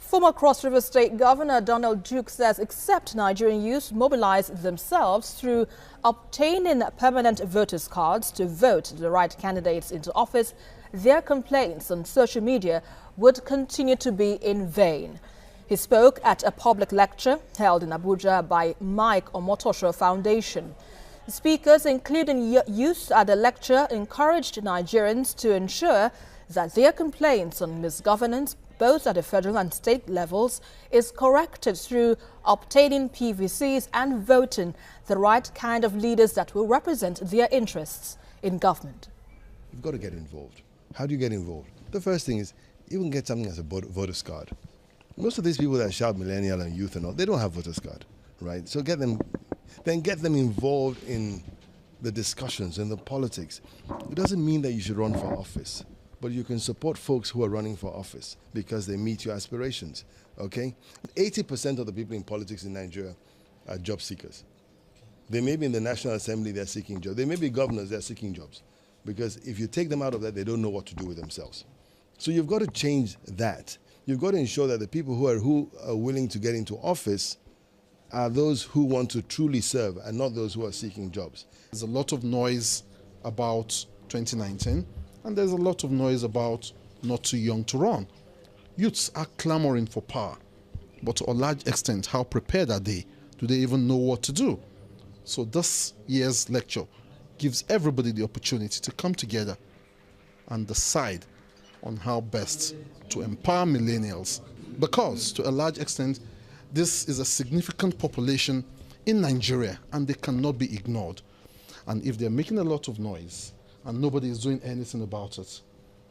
Former Cross River State Governor Donald Duke says except Nigerian youth mobilize themselves through obtaining permanent voters' cards to vote the right candidates into office, their complaints on social media would continue to be in vain. He spoke at a public lecture held in Abuja by Mike Omotosho Foundation. The speakers, including youth at the lecture, encouraged Nigerians to ensure that their complaints on misgovernance, both at the federal and state levels, is corrected through obtaining PVCs and voting the right kind of leaders that will represent their interests in government. You've got to get involved. How do you get involved? The first thing is even get something as a voter's card. Most of these people that shout millennial and youth and all, they don't have voter's card, right? So get them involved in the discussions and the politics. It doesn't mean that you should run for office, but you can support folks who are running for office because they meet your aspirations, okay? 80% of the people in politics in Nigeria are job seekers. They may be in the National Assembly, they're seeking jobs. They may be governors, they're seeking jobs. Because if you take them out of that, they don't know what to do with themselves. So you've got to change that. You've got to ensure that the people who are willing to get into office are those who want to truly serve and not those who are seeking jobs. There's a lot of noise about 2019, and there's a lot of noise about not too young to run. Youths are clamoring for power, but to a large extent, how prepared are they? Do they even know what to do? So this year's lecture gives everybody the opportunity to come together and decide on how best to empower millennials, because to a large extent this is a significant population in Nigeria and they cannot be ignored. And if they're making a lot of noise and nobody is doing anything about it,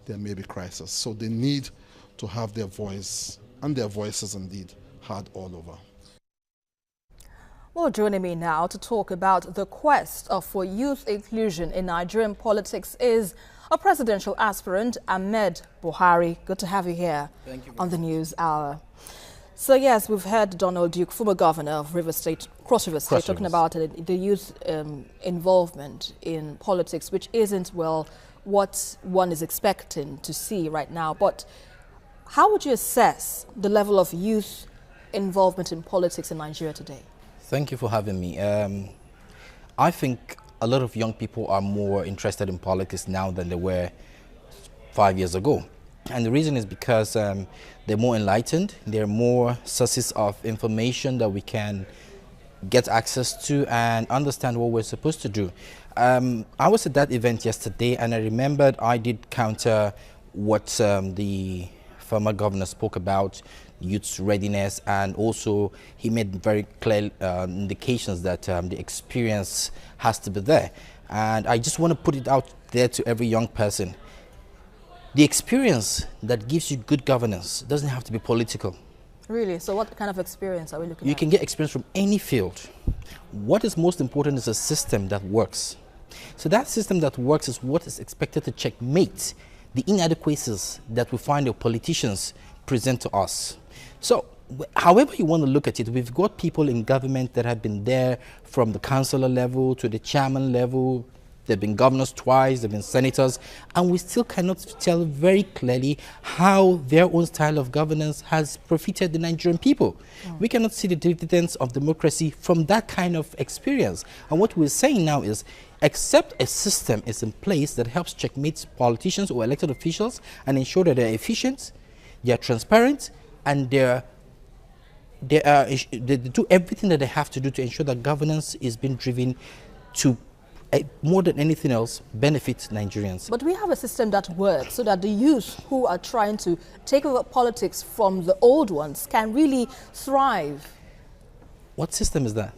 there may be crisis. So they need to have their voice, and their voices indeed heard all over. Well, joining me now to talk about the quest for youth inclusion in Nigerian politics is a presidential aspirant, Ahmed Buhari. Good to have you here on the News Hour. So yes, we've heard Donald Duke, former governor of Cross River State, talking about the youth involvement in politics, which isn't, well, what one is expecting to see right now. But how would you assess the level of youth involvement in politics in Nigeria today? Thank you for having me. I think a lot of young people are more interested in politics now than they were 5 years ago. And the reason is because they're more enlightened, there are more sources of information that we can get access to and understand what we're supposed to do. I was at that event yesterday and I remembered I did counter what the former governor spoke about, youth's readiness, and also he made very clear indications that the experience has to be there. And I just want to put it out there to every young person. The experience that gives you good governance doesn't have to be political. Really? So what kind of experience are we looking at? You can get experience from any field. What is most important is a system that works. So that system that works is what is expected to checkmate the inadequacies that we find the politicians present to us. So however you want to look at it, we've got people in government that have been there from the councillor level to the chairman level. They've been governors twice, they've been senators, and we still cannot tell very clearly how their own style of governance has profited the Nigerian people. We cannot see the dividends of democracy from that kind of experience. And what we're saying now is, except a system is in place that helps checkmate politicians or elected officials and ensure that they're efficient, they're transparent, and they do everything that they have to do to ensure that governance is being driven to more than anything else, benefits Nigerians. But we have a system that works so that the youth who are trying to take over politics from the old ones can really thrive. What system is that?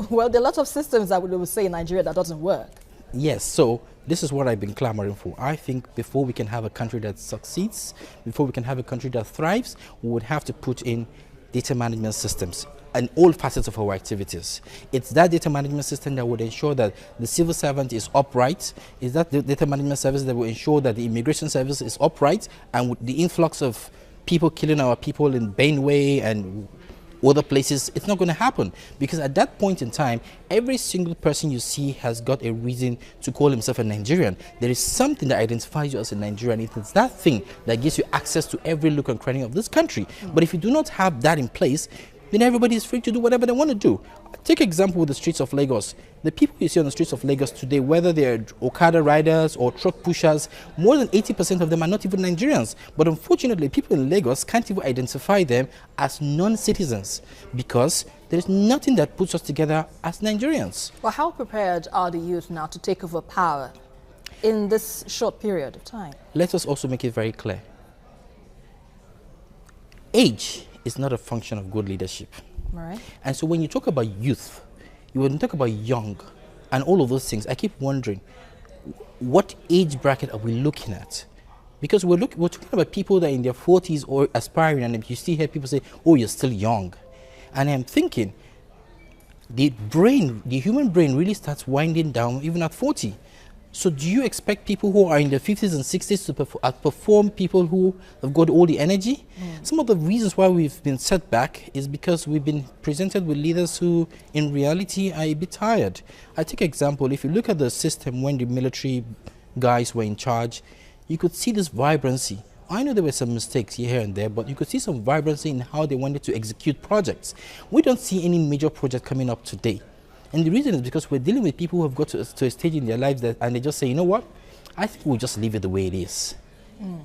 Well, there are lots of systems that we would say in Nigeria that doesn't work. Yes, so this is what I've been clamoring for. I think before we can have a country that succeeds, before we can have a country that thrives, we would have to put in data management systems and all facets of our activities. It's that data management system that would ensure that the civil servant is upright. It's that the data management service that will ensure that the immigration service is upright, and with the influx of people killing our people in Benue and other places, it's not going to happen, because at that point in time, every single person you see has got a reason to call himself a Nigerian. There is something that identifies you as a Nigerian. It is that thing that gives you access to every nook and cranny of this country. But if you do not have that in place, then everybody is free to do whatever they want to do. Take example with the streets of Lagos. The people you see on the streets of Lagos today, whether they're Okada riders or truck pushers, more than 80% of them are not even Nigerians. But unfortunately, people in Lagos can't even identify them as non-citizens, because there's nothing that puts us together as Nigerians. Well, how prepared are the youth now to take over power in this short period of time? Let us also make it very clear. Age is not a function of good leadership. Right. And so when you talk about youth, you when you talk about young and all of those things, I keep wondering, what age bracket are we looking at? Because we're talking about people that are in their 40s or aspiring, and you still hear people say, oh, you're still young. And I'm thinking, the human brain really starts winding down even at 40. So do you expect people who are in their 50s and 60s to outperform people who have got all the energy? Some of the reasons why we've been set back is because we've been presented with leaders who in reality are a bit tired. I take example, if you look at the system when the military guys were in charge, you could see this vibrancy. I know there were some mistakes here and there, but you could see some vibrancy in how they wanted to execute projects. We don't see any major project coming up today. And the reason is because we're dealing with people who have got to a stage in their lives and they just say, you know what, I think we'll just leave it the way it is. And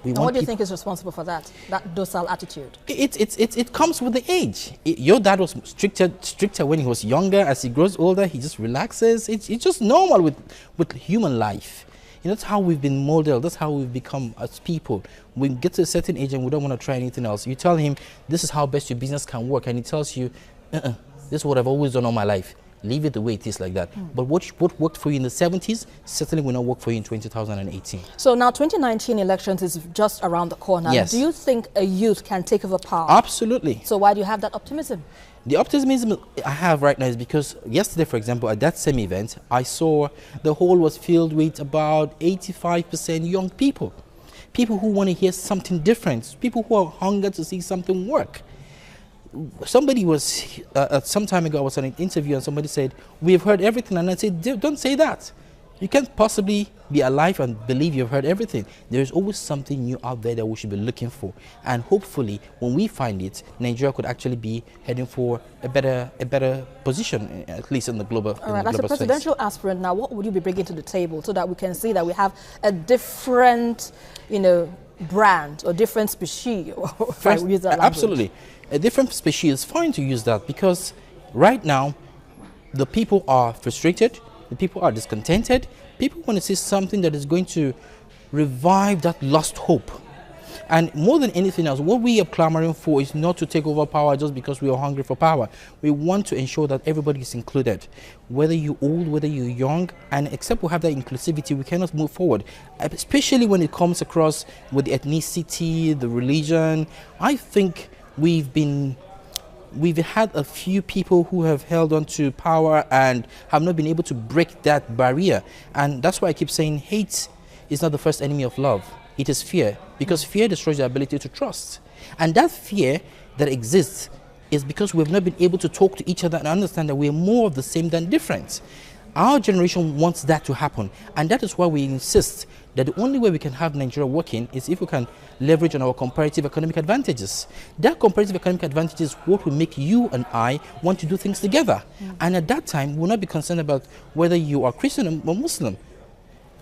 what do you think is responsible for that docile attitude? It comes with the age. Your dad was stricter when he was younger. As he grows older, he just relaxes. It's just normal with human life. You know, that's how we've been modeled. That's how we've become as people. We get to a certain age and we don't want to try anything else. You tell him, this is how best your business can work. And he tells you, this is what I've always done all my life. Leave it the way it is like that. But what worked for you in the 70s certainly will not work for you in 2018. So now 2019 elections is just around the corner. Yes. Do you think a youth can take over power? Absolutely. So why do you have that optimism? The optimism I have right now is because yesterday, for example, at that same event, I saw the hall was filled with about 85% young people. People who want to hear something different. People who are hungry to see something work. Somebody was, some time ago, I was on an interview and somebody said, we've heard everything. And I said, don't say that. You can't possibly be alive and believe you've heard everything. There's always something new out there that we should be looking for. And hopefully, when we find it, Nigeria could actually be heading for a better position, at least in the global space. All right, as a presidential aspirant now, what would you be bringing to the table so that we can see that we have a different, brand or different species? First, absolutely. A different species is fine to use that, because right now the people are frustrated, the people are discontented, people want to see something that is going to revive that lost hope. And more than anything else, what we are clamoring for is not to take over power just because we are hungry for power. We want to ensure that everybody is included, whether you're old, whether you're young, and except we have that inclusivity, we cannot move forward, especially when it comes across with the ethnicity, the religion. I think we've had a few people who have held on to power and have not been able to break that barrier. And that's why I keep saying hate is not the first enemy of love. It is fear, because fear destroys the ability to trust. And that fear that exists is because we've not been able to talk to each other and understand that we're more of the same than different. Our generation wants that to happen, and that is why we insist that the only way we can have Nigeria working is if we can leverage on our comparative economic advantages. That comparative economic advantage is what will make you and I want to do things together. And at that time, we'll not be concerned about whether you are Christian or Muslim.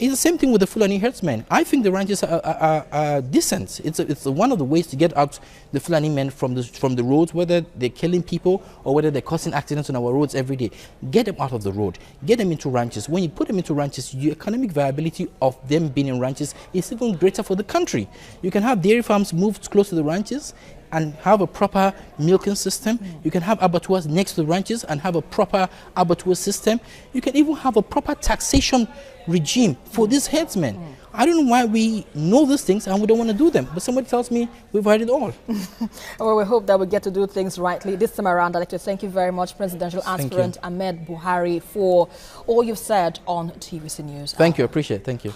It's the same thing with the Fulani herdsmen. I think the ranches are decent. It's one of the ways to get out the Fulani men from the roads, whether they're killing people or whether they're causing accidents on our roads every day. Get them out of the road. Get them into ranches. When you put them into ranches, the economic viability of them being in ranches is even greater for the country. You can have dairy farms moved close to the ranches and have a proper milking system. You can have abattoirs next to the ranches and have a proper abattoir system. You can even have a proper taxation regime for these herdsmen. I don't know why we know these things and we don't want to do them, but somebody tells me we've heard it all. Well, we hope that we get to do things rightly. This time around, I'd like to thank you very much, Presidential Aspirant Ahmed Buhari, for all you've said on TVC News. Thank you, I appreciate it. Thank you.